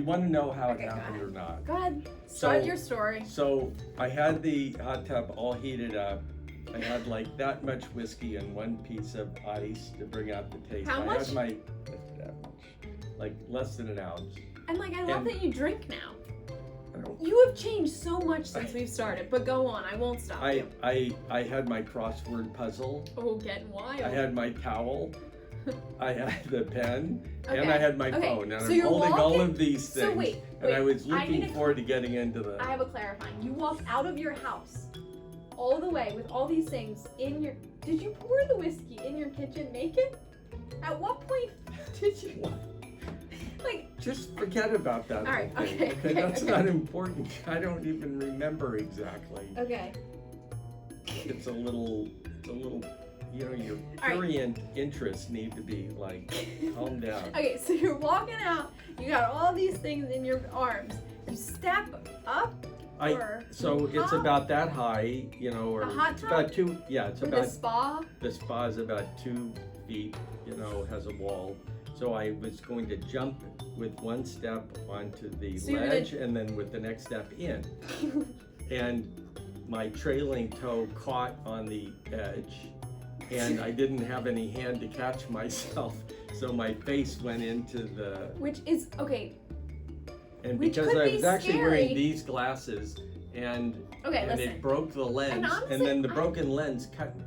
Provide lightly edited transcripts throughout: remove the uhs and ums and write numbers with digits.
want to know how Okay, it go happened ahead. or not. Go ahead. Start your story. So I had the hot tub all heated up. I had like that much whiskey and one piece of ice to bring out the taste. How much? I had that much, like less than an ounce. And like, I love that you drink now. I don't. You have changed so much since we've started, but go on, I won't stop you. I had my crossword puzzle. Oh, getting wild. I had my towel. I had the pen, Okay. and I had my Okay. phone, and So I'm you're holding all walking- of these things. So wait, and I was I need looking to forward to getting into the. I have a clarifying. You walked out of your house all the way with all these things in your... Did you pour the whiskey in your kitchen naked? At what point did you... Like... Just forget about that. All right, whole thing, okay, That's okay. not important. I don't even remember exactly. Okay. It's a little, you know, your All right. prurient interests need to be like calmed down. Okay, so you're walking out. You got all these things in your arms. You step up. So it's about that high, you know, or A hot it's tub? about two. Yeah, it's Or about the spa. the spa is about 2 feet, you know, has a wall. So I was going to jump with one step onto the So you're ledge and then with the next step in. And my trailing toe caught on the edge and I didn't have any hand to catch myself. So my face went into the... Which is, okay. And Which because could I be was actually wearing scary. these glasses and, Okay, and listen. it broke the lens and, honestly, then the broken lens cut me.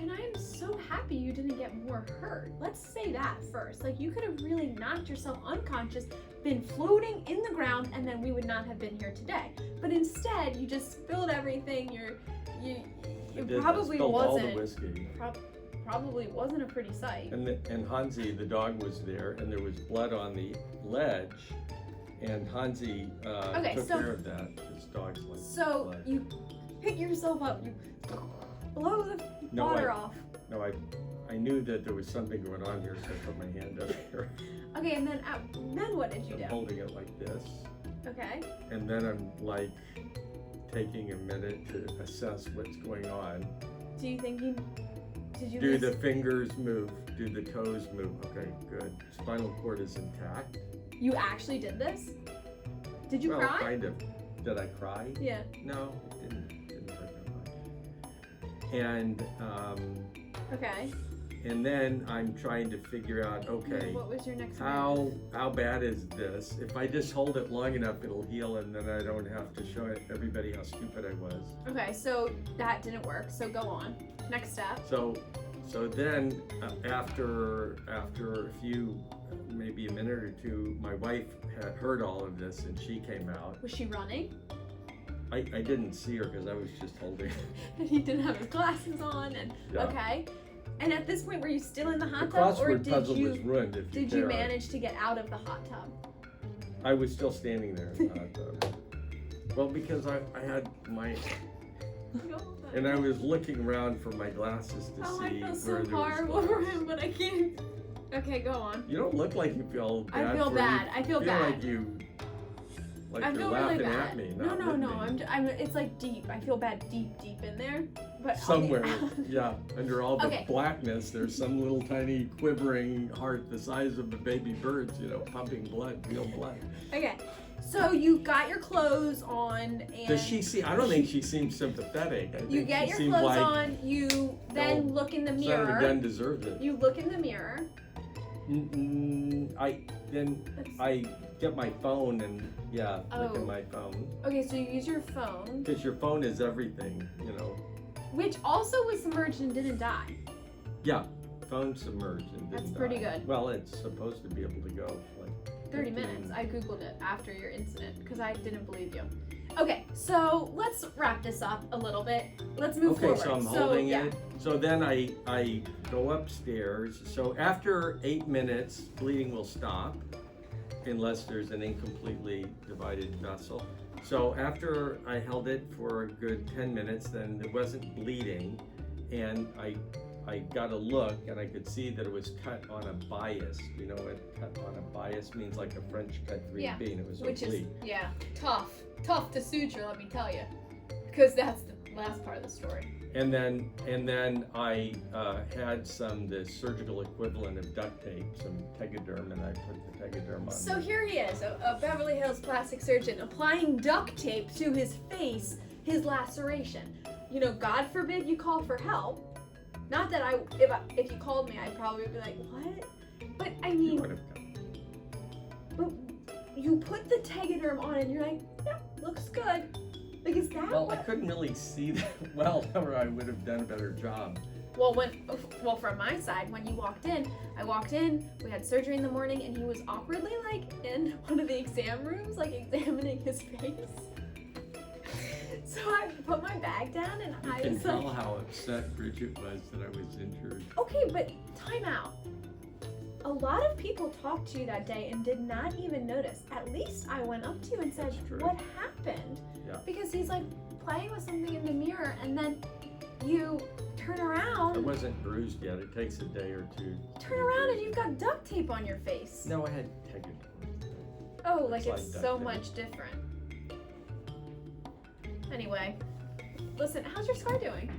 And I am so happy you didn't get more hurt. Let's say that first. Like, you could have really knocked yourself unconscious, been floating in the ground, and then we would not have been here today. But instead, you just spilled everything. It probably spilled all the wasn't. whiskey. Probably wasn't a pretty sight. And Hansi, the dog, was there, and there was blood on the ledge, and Hansi took care of that. His dog's like So blood. you pick yourself up, you blow the water off. No, I knew that there was something going on here, so I put my hand up here. Okay, and then what did you I'm do? holding it like this, Okay. and then I'm like taking a minute to assess what's going on. Do you think did you Do lose- the fingers move? Do the toes move? Okay, good. Spinal cord is intact. You actually did this? Did you Well, cry? kind of. Did I cry? Yeah. No, it didn't hurt that much. And Okay. and then I'm trying to figure out, okay, What was your next move? how bad is this? If I just hold it long enough, it'll heal, and then I don't have to show everybody how stupid I was. Okay, so that didn't work. So go on. Next step. So then after a few, maybe a minute or two, my wife had heard all of this, and she came out. Was she running? I didn't see her because I was just holding. And he didn't have his glasses on. And Yeah. okay. And at this point, were you still in the The hot tub, or crossword did puzzle was you ruined. If did you you care. manage to get out of the hot tub? I was still standing there in the hot tub. Well, because I had my, and I was looking around for my glasses to Oh, I see feel where so there was horrible for glass. him, but I can't. Okay, go on. You don't look like you feel bad. I feel for bad. You I feel feel bad. like you, like I you're feel laughing really bad. at me. No, not no, with no. me. I'm. It's like deep. I feel bad deep in there. But Somewhere, I'll get- yeah, under all the Okay. blackness, there's some little tiny quivering heart the size of a baby bird's, you know, pumping blood, real blood. Okay, so you got your clothes on, and Does she see? I don't think she seems sympathetic. I you think get she your seemed clothes like, on. You then look in the Son of a mirror. gun deserved it. You look in the mirror. I get my phone and look Oh. at my phone Okay, so you use your phone, because your phone is everything, you know. which also was submerged and didn't die. Yeah, phone submerged and That's didn't pretty die. good. Well, it's supposed to be able to go for like 30 15 minutes. I googled it after your incident because I didn't believe you. Okay, so let's wrap this up a little bit. Let's move Okay, forward. so I'm holding it. So then I go upstairs. So after 8 minutes, bleeding will stop unless there's an incompletely divided vessel. So after I held it for a good 10 minutes, then it wasn't bleeding, and I got a look and I could see that it was cut on a bias. You know what cut on a bias means? Like a French cut 3B, and it was Which oblique. is tough to suture, let me tell you, because that's the last part of the story. And then I had the surgical equivalent of duct tape, some Tegaderm, and I put the Tegaderm on. So here he is, a Beverly Hills plastic surgeon applying duct tape to his face, his laceration. You know, God forbid you call for help. Not that if you called me, I'd probably be like, what? But I mean, You would have done. but you put the Tegaderm on and you're like, yeah, looks good. Like, is that Well, I what? couldn't really see that well, or I would have done a better job. Well, from my side, when you walked in, I walked in, we had surgery in the morning, and he was awkwardly, like, in one of the exam rooms, like, examining his face. So I put my bag down, and You I can was tell like, how upset Bridget was that I was injured. okay, but time out. A lot of people talked to you that day and did not even notice. At least I went up to you and said, That's true. what happened? Yeah. Because he's, like, playing with something in the mirror, and then you turn I around. wasn't bruised yet. It takes a day or two. Turn around and you've got duct tape on your face. No, I had Tegaderm. Oh, like It's it's like so duct tape. much different. Anyway, listen, how's your scar doing?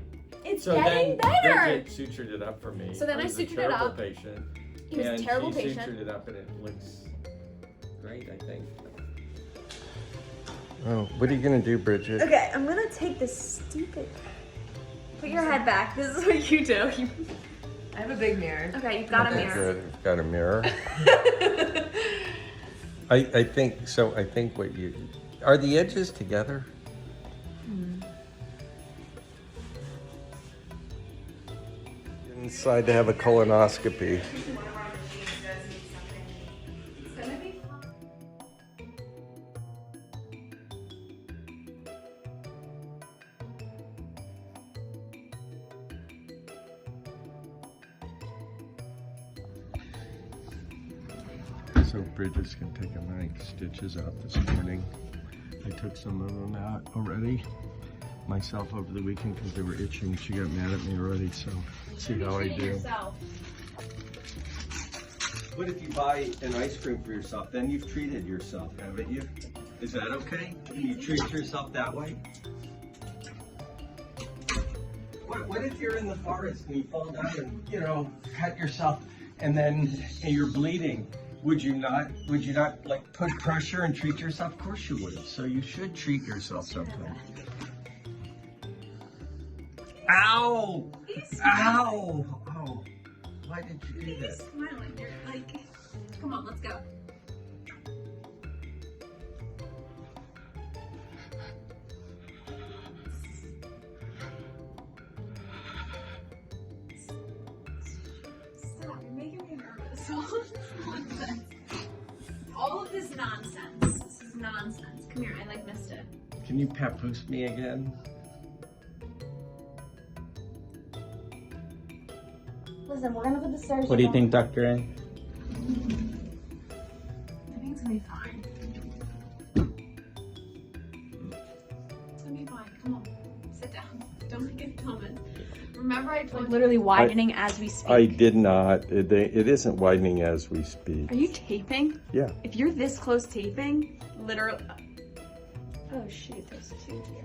It's So getting then better. Bridget sutured it up for me. So then I was a sutured it terrible up. Patient, He was a and terrible she patient. sutured it up, and it looks great, I think. Oh, what are you gonna do, Bridget? Okay, I'm gonna take this stupid. Put your head back. This is what you do. I have a big mirror. Okay, you've got a Okay, mirror. Good. You've got a mirror. I think so. I think what you are the edges together. Inside to have a colonoscopy. So Bridget's gonna take a knife, stitches out this morning. I took some of them out already myself over the weekend because they were itching. She got mad at me already, so let's see how I do. Yourself. What if you buy an ice cream for yourself? Then you've treated yourself, haven't you? Is that okay? Can you treat yourself that way? What if you're in the forest and you fall down and, cut yourself and then you're bleeding? Would you not like put pressure and treat yourself? Of course you would. So you should treat yourself sometimes. Ow! Ow! Oh, why did you do that? Smiling. You're like, come on, let's go. Stop, you're making me nervous. All of this nonsense. This is nonsense. Come here, I missed it. Can you papoose me again? Listen, we're gonna put the stairs. What do you think, Dr. A? I think it's gonna be fine. It's gonna be fine. Come on, sit down. Don't make any comments. Remember, I told you. Literally widening as we speak. I did not. It isn't widening as we speak. Are you taping? Yeah. If you're this close taping, literally. Oh shoot, there's two here.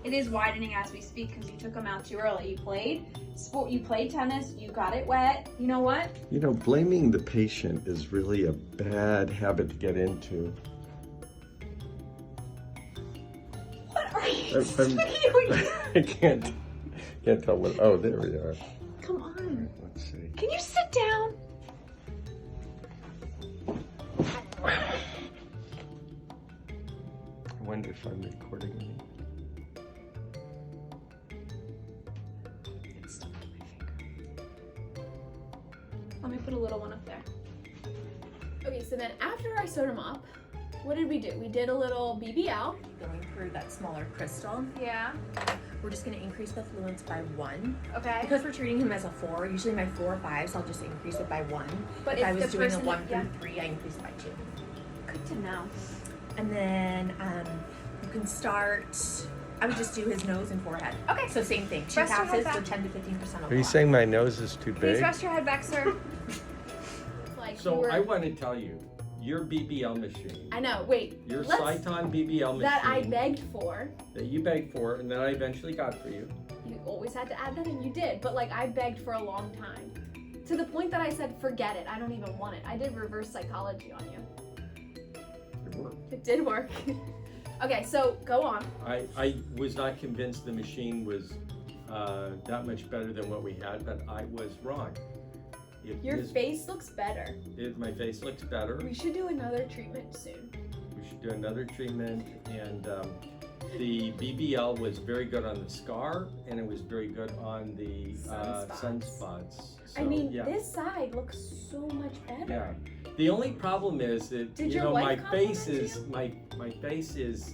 It is widening as we speak because you took them out too early. You played tennis, you got it wet. You know what? Blaming the patient is really a bad habit to get into. What are you I'm- doing? I can't tell what. Oh, there we are. Come on. Let's see. Can you sit down? I wonder if I'm recording it. It's stuck in my finger. Let me put a little one up there. Okay, so then after I sewed him up, what did we do? We did a little BBL. Going for that smaller crystal. Yeah. We're just going to increase the fluence by 1. Okay. Because we're treating him as a 4, usually my 4 or 5, so I'll just increase it by 1. But if I if was the doing a person- 1 yeah. through 3, I increase it by 2. Good to know. And then you can start, I would just do his nose and forehead. Okay. So same thing, 2 Rest your head passes for back. 10 to 15% off. Are you saying my nose is too Please big? rest your head back, sir. Like you So were- I want to tell you, your BBL machine. I know. Wait. Your let's- Saiton BBL machine. That I begged for. That you begged for, and that I eventually got for you. You always had to add that, and you did. But like, I begged for a long time, to the point that I said, "Forget it. I don't even want it." I did reverse psychology on you. It worked. It did work. Okay, so go on. I was not convinced the machine was that much better than what we had, but I was wrong. Your face looks better. My face looks better. We should do another treatment soon. We should do another treatment, and the BBL was very good on the scar, and it was very good on the sunspots. So, I mean, yeah. this side looks so much better. Yeah. The only problem is that Did you your know wife my face compliment is my face is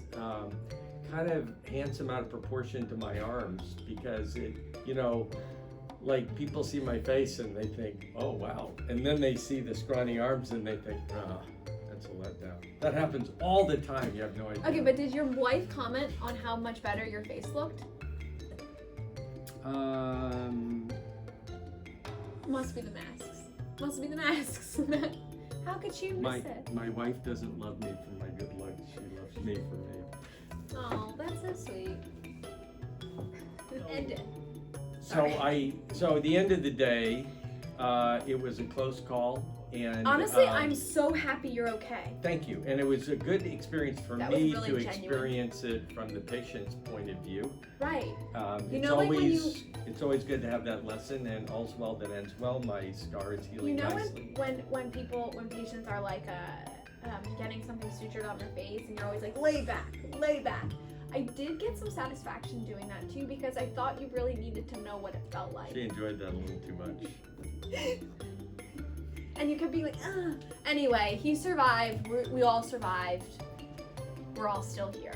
kind of handsome out of proportion to my arms, because it, you know, like people see my face and they think, oh wow, and then they see the scrawny arms and they think, that's a letdown. That happens all the time. You have no idea. Okay, but did your wife comment on how much better your face looked? Must be the masks. Must be the masks. How could she miss it? My wife doesn't love me for my good looks. She loves me for me. Oh, that's so sweet. End it. So at the end of the day, it was a close call, and Honestly, I'm so happy you're okay. Thank you, and it was a good experience for That was me really to genuine. experience it from the patient's point of view. Right. You It's know, like when it's always good to have that lesson, and all's well that ends well. My scar is healing You know nicely. when patients are like getting something sutured on their face, and you're always like, lay back, lay back. I did get some satisfaction doing that too, because I thought you really needed to know what it felt like. She enjoyed that a little too much. And you kept being like, ugh. Anyway, he survived. We all survived. We're all still here.